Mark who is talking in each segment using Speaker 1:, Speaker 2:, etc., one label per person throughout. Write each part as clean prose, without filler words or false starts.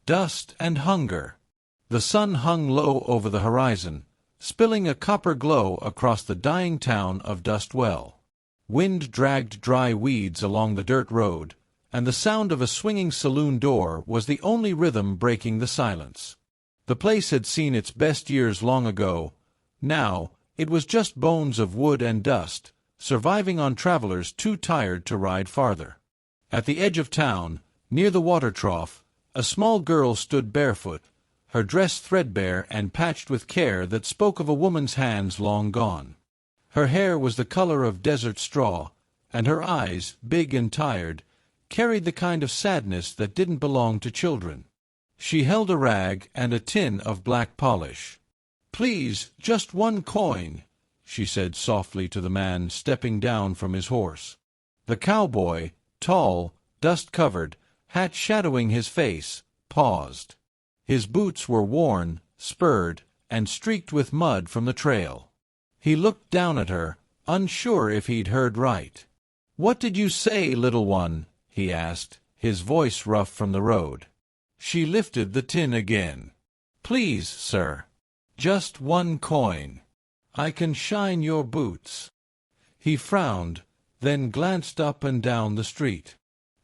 Speaker 1: dust and hunger. The sun hung low over the horizon, spilling a copper glow across the dying town of Dustwell. Wind dragged dry weeds along the dirt road, and the sound of a swinging saloon door was the only rhythm breaking the silence. The place had seen its best years long ago. Now, it was just bones of wood and dust, surviving on travelers too tired to ride farther. At the edge of town, near the water trough, a small girl stood barefoot, her dress threadbare and patched with care that spoke of a woman's hands long gone. Her hair was the color of desert straw, and her eyes, big and tired, carried the kind of sadness that didn't belong to children. She held a rag and a tin of black polish. "Please, just 1 coin," she said softly to the man stepping down from his horse. The cowboy, tall, dust-covered, hat shadowing his face, paused. His boots were worn, spurred, and streaked with mud from the trail. He looked down at her, unsure if he'd heard right. "What did you say, little one?" he asked, his voice rough from the road. She lifted the tin again. "Please, sir. Just 1 coin. I can shine your boots." He frowned, then glanced up and down the street.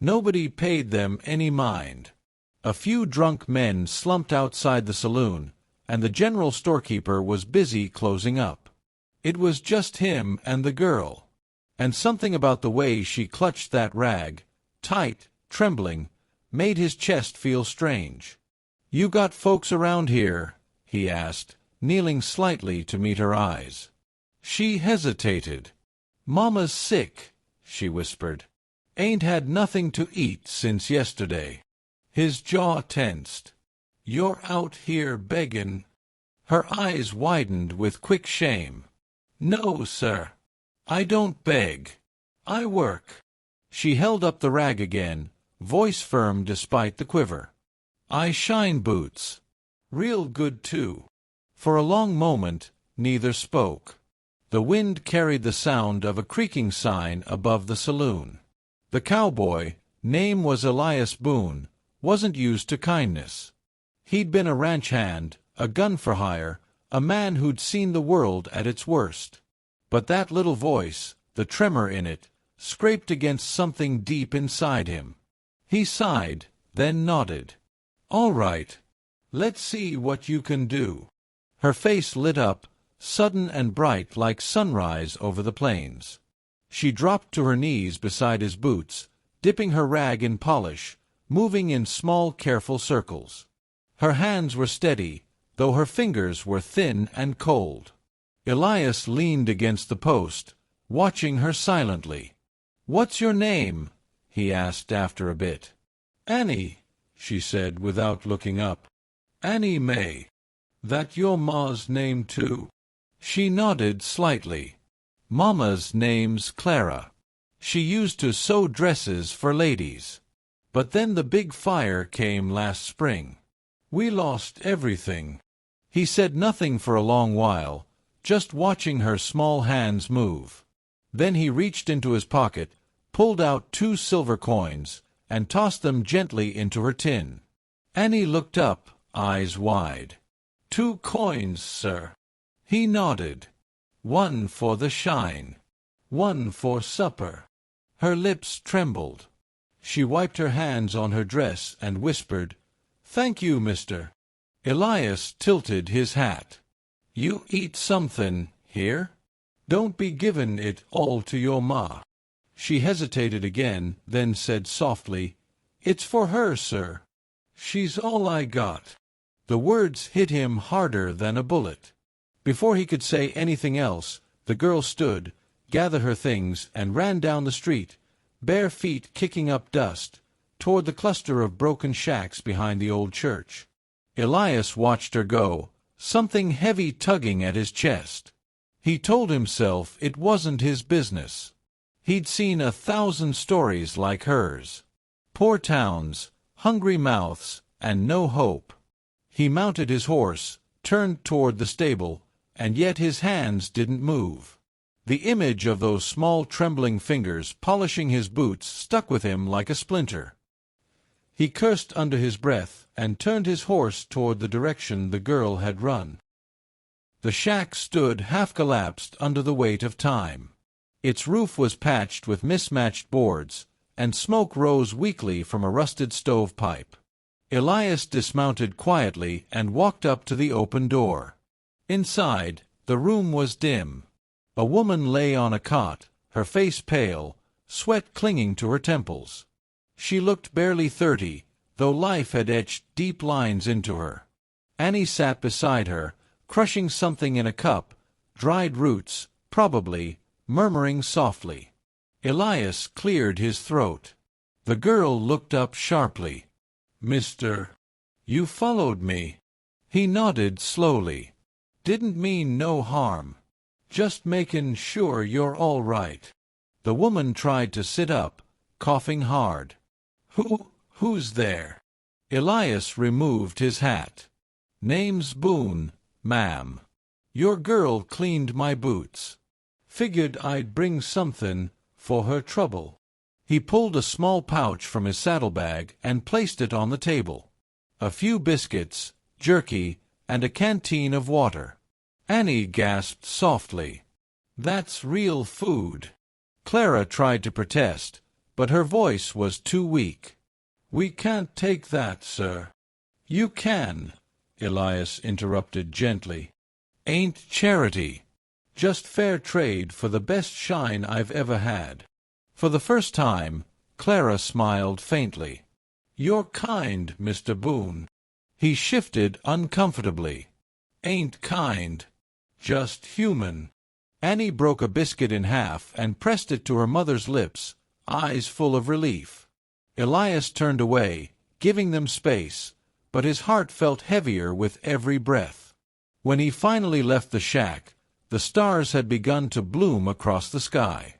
Speaker 1: Nobody paid them any mind. A few drunk men slumped outside the saloon, and the general storekeeper was busy closing up. It was just him and the girl. And something about the way she clutched that rag, tight, trembling, made his chest feel strange. "You got folks around here?" he asked, kneeling slightly to meet her eyes. She hesitated. "Mama's sick," she whispered. "Ain't had nothing to eat since yesterday." His jaw tensed. "You're out here beggin'." Her eyes widened with quick shame. "No, sir. I don't beg. I work." She held up the rag again, voice firm despite the quiver. "I shine boots. Real good, too." For a long moment, neither spoke. The wind carried the sound of a creaking sign above the saloon. The cowboy, name was Elias Boone, wasn't used to kindness. He'd been a ranch hand, a gun for hire, a man who'd seen the world at its worst. But that little voice, the tremor in it, scraped against something deep inside him. He sighed, then nodded. "All right. Let's see what you can do." Her face lit up, sudden and bright like sunrise over the plains. She dropped to her knees beside his boots, dipping her rag in polish, moving in small, careful circles. Her hands were steady, though her fingers were thin and cold. Elias leaned against the post, watching her silently. "What's your name?" he asked after a bit. "Annie," she said without looking up. "Annie May. That your ma's name, too?" She nodded slightly. "Mama's name's Clara. She used to sew dresses for ladies. But then the big fire came last spring. We lost everything." He said nothing for a long while, just watching her small hands move. Then he reached into his pocket, pulled out 2 silver coins, and tossed them gently into her tin. Annie looked up, eyes wide. "2 coins, sir." He nodded. "1 for the shine. 1 for supper." Her lips trembled. She wiped her hands on her dress and whispered, "Thank you, mister." Elias tilted his hat. "You eat somethin' here? Don't be givin' it all to your ma." She hesitated again, then said softly, "It's for her, sir. She's all I got." The words hit him harder than a bullet. Before he could say anything else, the girl stood, gathered her things, and ran down the street, bare feet kicking up dust, toward the cluster of broken shacks behind the old church. Elias watched her go, something heavy tugging at his chest. He told himself it wasn't his business. He'd seen 1,000 stories like hers. Poor towns, hungry mouths, and no hope. He mounted his horse, turned toward the stable, and yet his hands didn't move. The image of those small trembling fingers polishing his boots stuck with him like a splinter. He cursed under his breath and turned his horse toward the direction the girl had run. The shack stood half-collapsed under the weight of time. Its roof was patched with mismatched boards, and smoke rose weakly from a rusted stovepipe. Elias dismounted quietly and walked up to the open door. Inside, the room was dim. A woman lay on a cot, her face pale, sweat clinging to her temples. She looked barely 30, though life had etched deep lines into her. Annie sat beside her, crushing something in a cup, dried roots, probably, murmuring softly. Elias cleared his throat. The girl looked up sharply. "Mister, you followed me." He nodded slowly. "Didn't mean no harm. Just makin' sure you're all right." The woman tried to sit up, coughing hard. Who's there?" Elias removed his hat. "Name's Boone, ma'am. Your girl cleaned my boots. Figured I'd bring something for her trouble." He pulled a small pouch from his saddlebag and placed it on the table. A few biscuits, jerky, and a canteen of water. Annie gasped softly. "That's real food." Clara tried to protest, but her voice was too weak. "We can't take that, sir." "You can," Elias interrupted gently. "Ain't charity. Just fair trade for the best shine I've ever had." For the first time, Clara smiled faintly. "You're kind, Mr. Boone." He shifted uncomfortably. "Ain't kind. Just human." Annie broke a biscuit in half and pressed it to her mother's lips, eyes full of relief. Elias turned away, giving them space, but his heart felt heavier with every breath. When he finally left the shack, the stars had begun to bloom across the sky.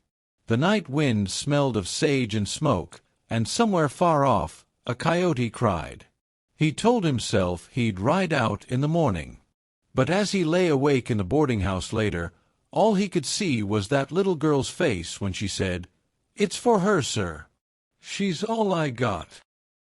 Speaker 1: The night wind smelled of sage and smoke, and somewhere far off, a coyote cried. He told himself he'd ride out in the morning. But as he lay awake in the boarding-house later, all he could see was that little girl's face when she said, "It's for her, sir. She's all I got."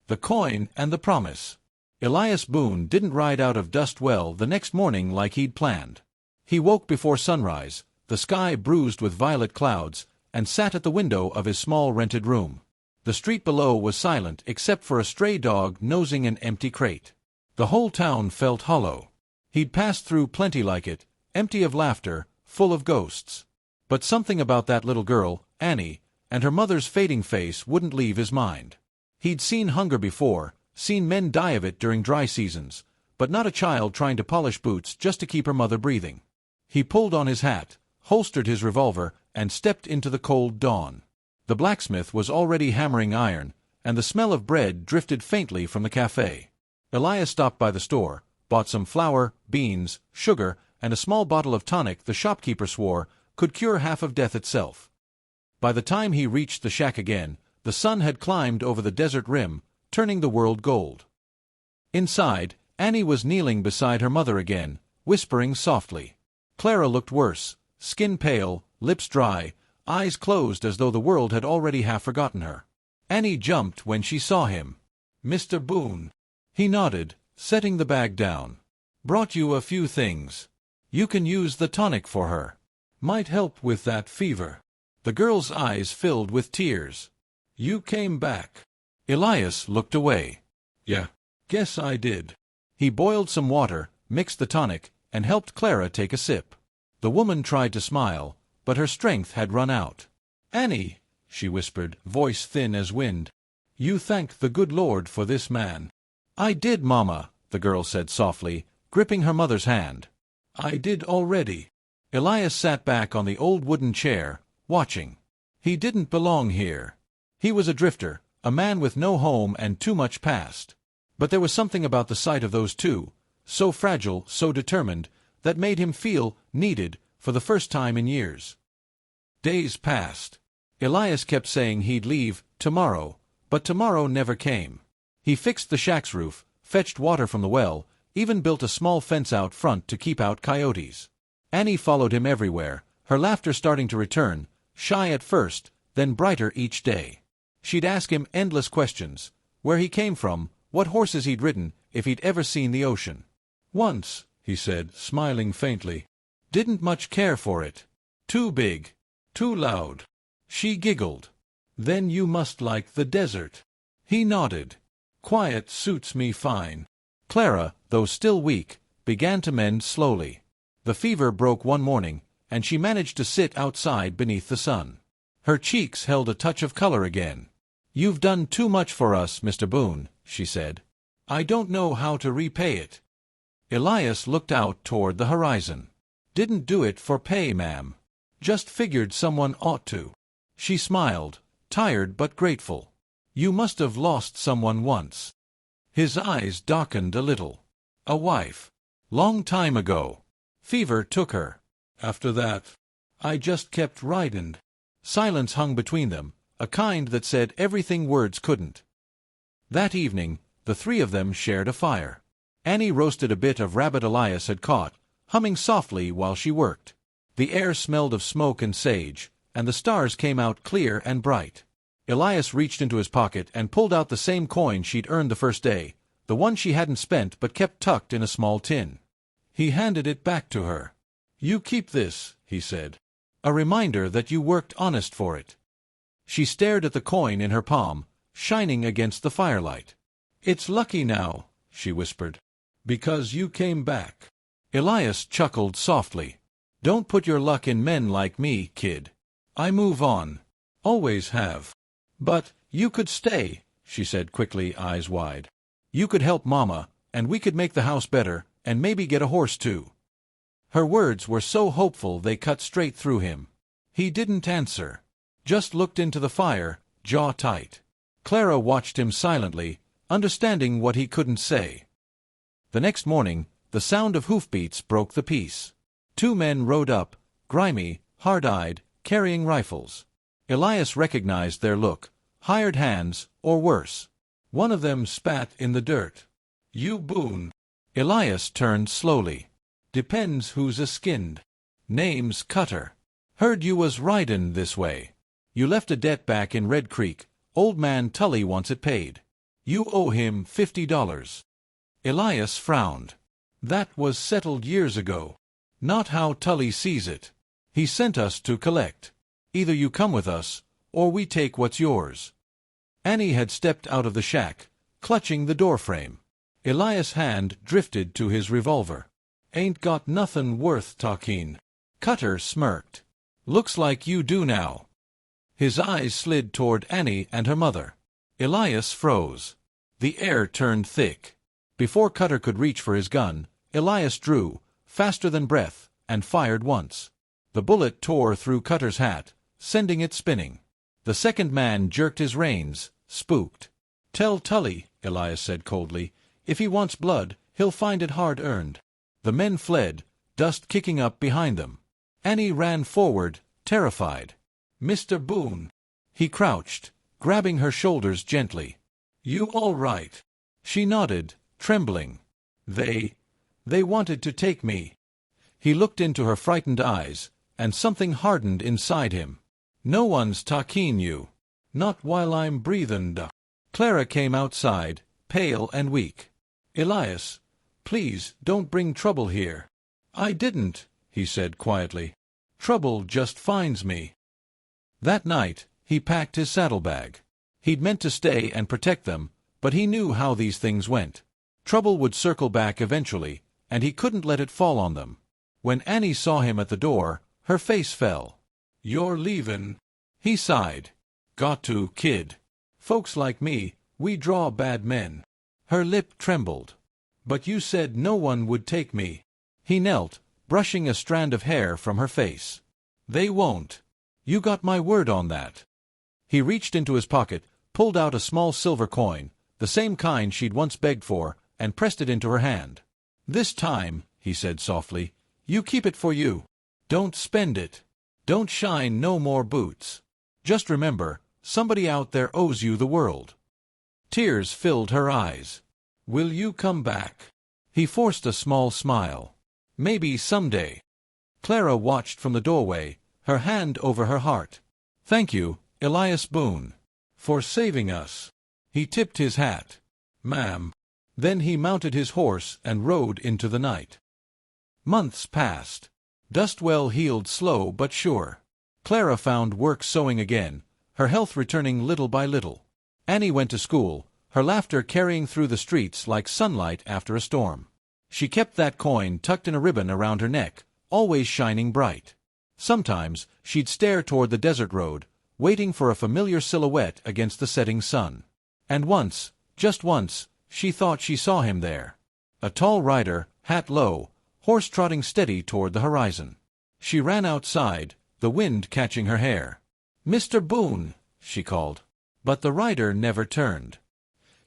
Speaker 1: The coin and the promise. Elias Boone didn't ride out of Dustwell the next morning like he'd planned. He woke before sunrise, the sky bruised with violet clouds, and sat at the window of his small rented room. The street below was silent except for a stray dog nosing an empty crate. The whole town felt hollow. He'd passed through plenty like it, empty of laughter, full of ghosts. But something about that little girl, Annie, and her mother's fading face wouldn't leave his mind. He'd seen hunger before, seen men die of it during dry seasons, but not a child trying to polish boots just to keep her mother breathing. He pulled on his hat, holstered his revolver, and stepped into the cold dawn. The blacksmith was already hammering iron, and the smell of bread drifted faintly from the cafe. Elias stopped by the store, bought some flour, beans, sugar, and a small bottle of tonic the shopkeeper swore could cure half of death itself. By the time he reached the shack again, the sun had climbed over the desert rim, turning the world gold. Inside, Annie was kneeling beside her mother again, whispering softly. Clara looked worse, skin pale, lips dry, eyes closed as though the world had already half forgotten her. Annie jumped when she saw him. "Mr. Boone." He nodded, setting the bag down. "Brought you a few things. You can use the tonic for her. Might help with that fever." The girl's eyes filled with tears. "You came back." Elias looked away. "Yeah, guess I did." He boiled some water, mixed the tonic, and helped Clara take a sip. The woman tried to smile, but her strength had run out. "Annie," she whispered, voice thin as wind, "you thank the good Lord for this man." "I did, Mama," the girl said softly, gripping her mother's hand. "I did already." Elias sat back on the old wooden chair, watching. He didn't belong here. He was a drifter, a man with no home and too much past. But there was something about the sight of those two, so fragile, so determined, that made him feel needed for the first time in years. Days passed. Elias kept saying he'd leave tomorrow, but tomorrow never came. He fixed the shack's roof, fetched water from the well, even built a small fence out front to keep out coyotes. Annie followed him everywhere, her laughter starting to return, shy at first, then brighter each day. She'd ask him endless questions. where he came from, what horses he'd ridden, if he'd ever seen the ocean. "Once," he said, smiling faintly. "Didn't much care for it. Too big. Too loud." She giggled. "Then you must like the desert." He nodded. "Quiet suits me fine." Clara, though still weak, began to mend slowly. The fever broke one morning, and she managed to sit outside beneath the sun. Her cheeks held a touch of color again. "You've done too much for us, Mr. Boone," she said. "I don't know how to repay it." Elias looked out toward the horizon. "Didn't do it for pay, ma'am. Just figured someone ought to." She smiled, tired but grateful. "You must have lost someone once." His eyes darkened a little. "A wife. Long time ago. Fever took her. After that, I just kept ridin'." Silence hung between them, a kind that said everything words couldn't. That evening, the three of them shared a fire. Annie roasted a bit of rabbit Elias had caught, humming softly while she worked. The air smelled of smoke and sage, and the stars came out clear and bright. Elias reached into his pocket and pulled out the same coin she'd earned the first day, the one she hadn't spent but kept tucked in a small tin. He handed it back to her. "You keep this," he said. "A reminder that you worked honest for it." She stared at the coin in her palm, shining against the firelight. "It's lucky now," she whispered, "because you came back." Elias chuckled softly. "Don't put your luck in men like me, kid. I move on. Always have." "But you could stay," she said quickly, eyes wide. "You could help Mama, and we could make the house better, and maybe get a horse too." Her words were so hopeful they cut straight through him. He didn't answer. Just looked into the fire, jaw tight. Clara watched him silently, understanding what he couldn't say. The next morning, the sound of hoofbeats broke the peace. Two men rode up, grimy, hard-eyed, carrying rifles. Elias recognized their look, hired hands, or worse. One of them spat in the dirt. "You Boone." Elias turned slowly. "Depends who's a-skinned. Name's Cutter. Heard you was ridin' this way. You left a debt back in Red Creek. Old man Tully wants it paid. You owe him $50. Elias frowned. "That was settled years ago. Not how Tully sees it. He sent us to collect. Either you come with us, or we take what's yours." Annie had stepped out of the shack, clutching the doorframe. Elias' hand drifted to his revolver. "Ain't got nothin' worth talkin'." Cutter smirked. "Looks like you do now." His eyes slid toward Annie and her mother. Elias froze. The air turned thick. Before Cutter could reach for his gun, Elias drew, faster than breath, and fired once. The bullet tore through Cutter's hat, sending it spinning. The second man jerked his reins, spooked. "Tell Tully," Elias said coldly, "if he wants blood, he'll find it hard-earned." The men fled, dust kicking up behind them. Annie ran forward, terrified. "Mr. Boone." He crouched, grabbing her shoulders gently. "You all right?" She nodded, trembling. They wanted to take me." He looked into her frightened eyes, and something hardened inside him. "No one's takin' you. Not while I'm breathin'. Clara came outside, pale and weak. "Elias, please don't bring trouble here." "I didn't," he said quietly. "Trouble just finds me." That night, he packed his saddlebag. He'd meant to stay and protect them, but he knew how these things went. Trouble would circle back eventually, and he couldn't let it fall on them. When Annie saw him at the door, her face fell. "You're leavin'?" He sighed. "Got to, kid. Folks like me, we draw bad men." Her lip trembled. "But you said no one would take me." He knelt, brushing a strand of hair from her face. "They won't. You got my word on that." He reached into his pocket, pulled out a small silver coin, the same kind she'd once begged for, and pressed it into her hand. "This time," he said softly, "you keep it for you. Don't spend it. Don't shine no more boots. Just remember, somebody out there owes you the world." Tears filled her eyes. "Will you come back?" He forced a small smile. "Maybe someday." Clara watched from the doorway, her hand over her heart. "Thank you, Elias Boone, for saving us." He tipped his hat. "Ma'am." Then he mounted his horse and rode into the night. Months passed. Dustwell healed slow but sure. Clara found work sewing again, her health returning little by little. Annie went to school, her laughter carrying through the streets like sunlight after a storm. She kept that coin tucked in a ribbon around her neck, always shining bright. Sometimes she'd stare toward the desert road, waiting for a familiar silhouette against the setting sun. And once, just once, she thought she saw him there. A tall rider, hat low, horse trotting steady toward the horizon. She ran outside, the wind catching her hair. "Mr. Boone," she called. But the rider never turned.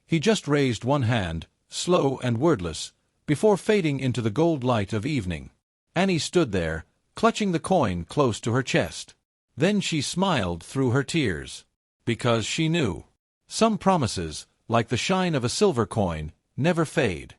Speaker 1: He just raised one hand, slow and wordless, before fading into the gold light of evening. Annie stood there, clutching the coin close to her chest. Then she smiled through her tears. Because she knew. Some promises, like the shine of a silver coin, never fade.